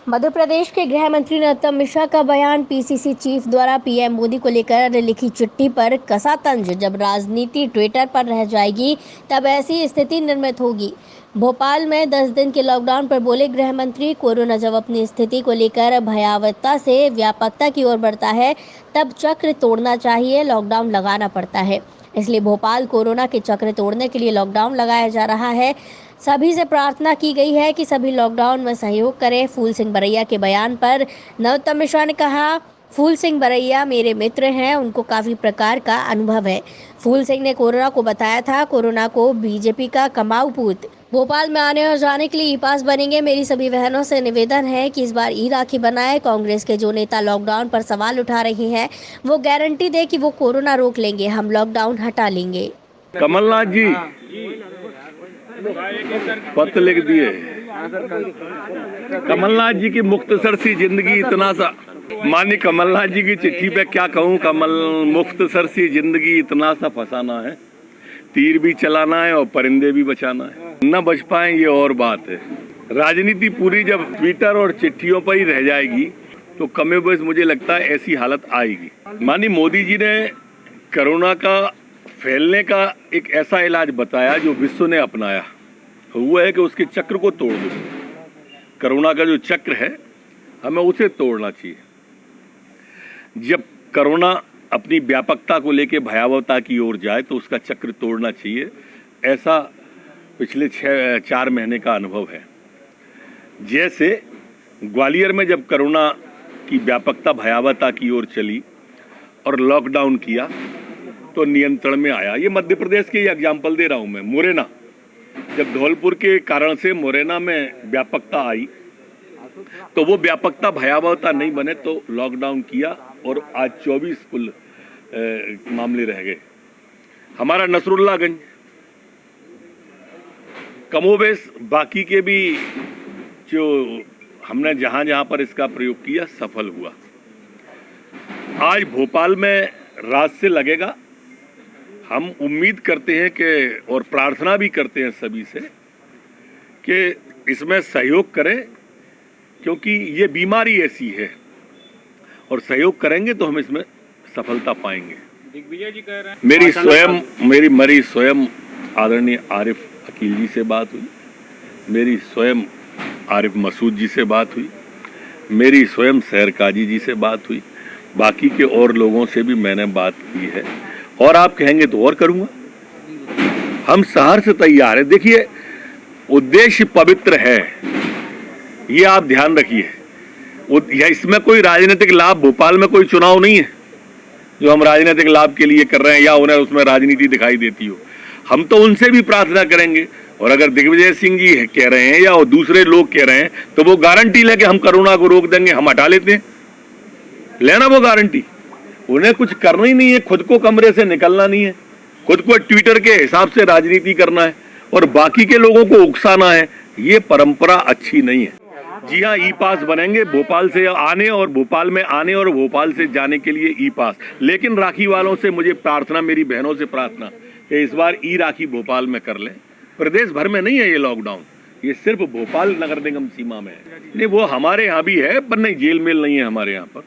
मध्य प्रदेश के गृह मंत्री नरोत्तम मिश्रा का बयान पीसीसी चीफ द्वारा पीएम मोदी को लेकर लिखी चिट्ठी पर कसा तंज। जब राजनीति ट्विटर पर रह जाएगी तब ऐसी स्थिति निर्मित होगी। भोपाल में 10 दिन के लॉकडाउन पर बोले गृह मंत्री, कोरोना जब अपनी स्थिति को लेकर भयावहता से व्यापकता की ओर बढ़ता है तब चक्र तोड़ना चाहिए, लॉकडाउन लगाना पड़ता है। इसलिए भोपाल कोरोना के चक्र तोड़ने के लिए लॉकडाउन लगाया जा रहा है। सभी से प्रार्थना की गई है कि सभी लॉकडाउन में सहयोग करें। फूल सिंह बरैया के बयान पर नरोत्तम मिश्रा ने कहा, फूल सिंह बरैया मेरे मित्र हैं, उनको काफ़ी प्रकार का अनुभव है। फूल सिंह ने कोरोना को बताया था कोरोना को बीजेपी का कमाऊ पूत। भोपाल में आने और जाने के लिए ई पास बनेंगे। मेरी सभी बहनों से निवेदन है कि इस बार ई राखी बनाए। कांग्रेस के जो नेता लॉकडाउन पर सवाल उठा रहे हैं वो गारंटी दे कि वो कोरोना रोक लेंगे, हम लॉकडाउन हटा लेंगे। कमलनाथ जी पत्र लिख दिए। कमलनाथ जी की मुख्तसर सी जिंदगी इतना सा, माननीय कमलनाथ जी की चिट्ठी पे क्या कहूँ। मुख्तसर सी जिंदगी इतना सा फसाना है, तीर भी चलाना है और परिंदे भी बचाना है। न बच पाए ये और बात है। राजनीति पूरी जब ट्विटर और चिट्ठियों पर ही रह जाएगी तो कमे बस मुझे लगता है ऐसी हालत आएगी। माननीय मोदी जी ने कोरोना का फैलने का एक ऐसा इलाज बताया जो विश्व ने अपनाया, वो है कि उसके चक्र को तोड़ दो। कोरोना का जो चक्र है हमें उसे तोड़ना चाहिए। जब कोरोना अपनी व्यापकता को लेकर भयावहता की ओर जाए तो उसका चक्र तोड़ना चाहिए। ऐसा पिछले 4 महीने का अनुभव है। जैसे ग्वालियर में जब कोरोना की व्यापकता भयावहता की ओर चली और लॉकडाउन किया तो नियंत्रण में आया। ये मध्य प्रदेश के एग्जाम्पल दे रहा हूं मैं। मुरैना, जब धौलपुर के कारण से मुरैना में व्यापकता आई तो वो व्यापकता भयावहता नहीं बने तो लॉकडाउन किया और आज 24 कुल मामले रह गए। हमारा नसरुल्लागंज, कमोबेश बाकी के भी जो हमने जहां जहां पर इसका प्रयोग किया सफल हुआ। आज भोपाल में रात से लगेगा। हम उम्मीद करते हैं कि और प्रार्थना भी करते हैं सभी से कि इसमें सहयोग करें, क्योंकि ये बीमारी ऐसी है और सहयोग करेंगे तो हम इसमें सफलता पाएंगे। दिग्विजय जी कह रहे हैं मेरी स्वयं आदरणीय आरिफ अकील जी से बात हुई, मेरी स्वयं आरिफ मसूद जी से बात हुई, मेरी स्वयं सहर काजी जी से बात हुई, बाकी के और लोगों से भी मैंने बात की है और आप कहेंगे तो और करूंगा। हम सहर से तैयार हैं। देखिए, उद्देश्य पवित्र है, ये आप ध्यान रखिए। इसमें कोई राजनीतिक लाभ, भोपाल में कोई चुनाव नहीं है जो हम राजनीतिक लाभ के लिए कर रहे हैं या उन्हें उसमें राजनीति दिखाई देती हो। हम तो उनसे भी प्रार्थना करेंगे और अगर दिग्विजय सिंह जी कह रहे हैं या दूसरे लोग कह रहे हैं तो वो गारंटी लेके हम कोरोना को रोक देंगे, हम हटा लेते हैं। लेना वो गारंटी। उन्हें कुछ करना ही नहीं है, खुद को कमरे से निकलना नहीं है, खुद को ट्विटर के हिसाब से राजनीति करना है और बाकी के लोगों को उकसाना है। ये परंपरा अच्छी नहीं है। जी हाँ, ई पास बनेंगे भोपाल से आने और भोपाल में आने और भोपाल से जाने के लिए ई पास। लेकिन राखी वालों से मुझे प्रार्थना, मेरी बहनों से प्रार्थना कि इस बार ई राखी भोपाल में कर लें। प्रदेश भर में नहीं है ये लॉकडाउन, ये सिर्फ भोपाल नगर निगम सीमा में है। नहीं, वो हमारे यहाँ भी है पर नहीं, जेल मेल नहीं है हमारे यहाँ पर,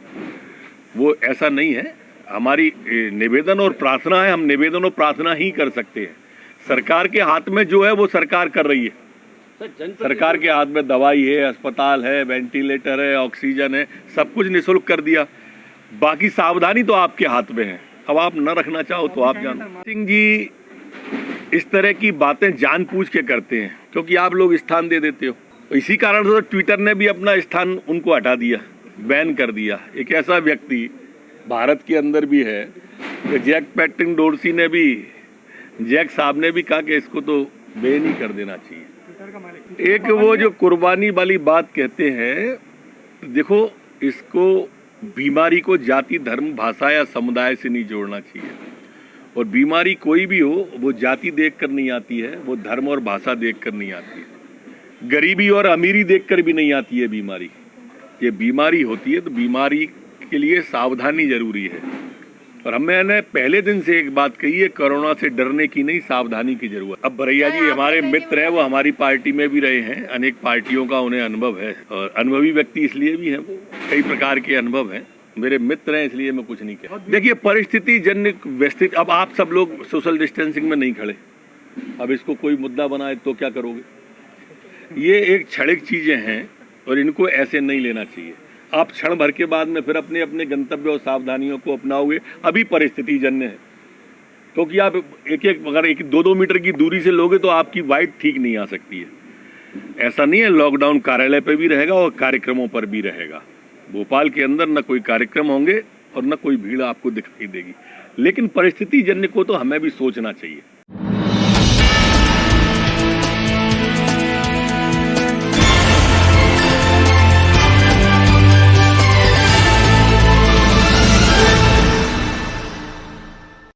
वो ऐसा नहीं है। हमारी निवेदन और प्रार्थना है, हम निवेदन और प्रार्थना ही कर सकते हैं। सरकार के हाथ में जो है वो सरकार कर रही है। सरकार के हाथ में दवाई है, अस्पताल है, वेंटिलेटर है, ऑक्सीजन है, सब कुछ निःशुल्क कर दिया। बाकी सावधानी तो आपके हाथ में है। अब आप न रखना चाहो तो आप जानो। सिंह जी इस तरह की बातें जानबूझ के करते हैं क्योंकि आप लोग स्थान दे देते हो। इसी कारण से तो ट्विटर ने भी अपना स्थान उनको हटा दिया, बैन कर दिया। एक ऐसा व्यक्ति भारत के अंदर भी है, तो जैक पैट्रिक डोरसी ने भी, जैक साहब ने भी कहा कि इसको तो बैन ही कर देना चाहिए। एक वो जो कुर्बानी वाली बात कहते हैं, देखो इसको बीमारी को जाति धर्म भाषा या समुदाय से नहीं जोड़ना चाहिए। और बीमारी कोई भी हो वो जाति देखकर नहीं आती है, वो धर्म और भाषा देखकर नहीं आती है, गरीबी और अमीरी देखकर भी नहीं आती है बीमारी। ये बीमारी होती है तो बीमारी के लिए सावधानी जरूरी है। और मैंने पहले दिन से एक बात कही है, कोरोना से डरने की नहीं, सावधानी की जरूरत। अब भरैया जी हमारे मित्र हैं, वो हमारी पार्टी में भी रहे हैं, अनेक पार्टियों का उन्हें अनुभव है और अनुभवी व्यक्ति इसलिए भी हैं, वो कई प्रकार के अनुभव हैं, मेरे मित्र हैं, इसलिए मैं कुछ नहीं कह। देखिए परिस्थिति जन्य व्यवस्थित, अब आप सब लोग सोशल डिस्टेंसिंग में नहीं खड़े, अब इसको कोई मुद्दा बनाए तो क्या करोगे? ये एक क्षणिक चीजें हैं और इनको ऐसे नहीं लेना चाहिए। आप क्षण भर के बाद में फिर अपने अपने गंतव्य और सावधानियों को अपनाओगे, अभी परिस्थिति जन्य है, क्योंकि आप अगर 1-2 मीटर की दूरी से लोगे तो आपकी वाइट ठीक नहीं आ सकती है। ऐसा नहीं है, लॉकडाउन कार्यालय पर भी रहेगा और कार्यक्रमों पर भी रहेगा। भोपाल के अंदर न कोई कार्यक्रम होंगे और न कोई भीड़ आपको दिखाई देगी, लेकिन परिस्थिति जन्य को तो हमें भी सोचना चाहिए।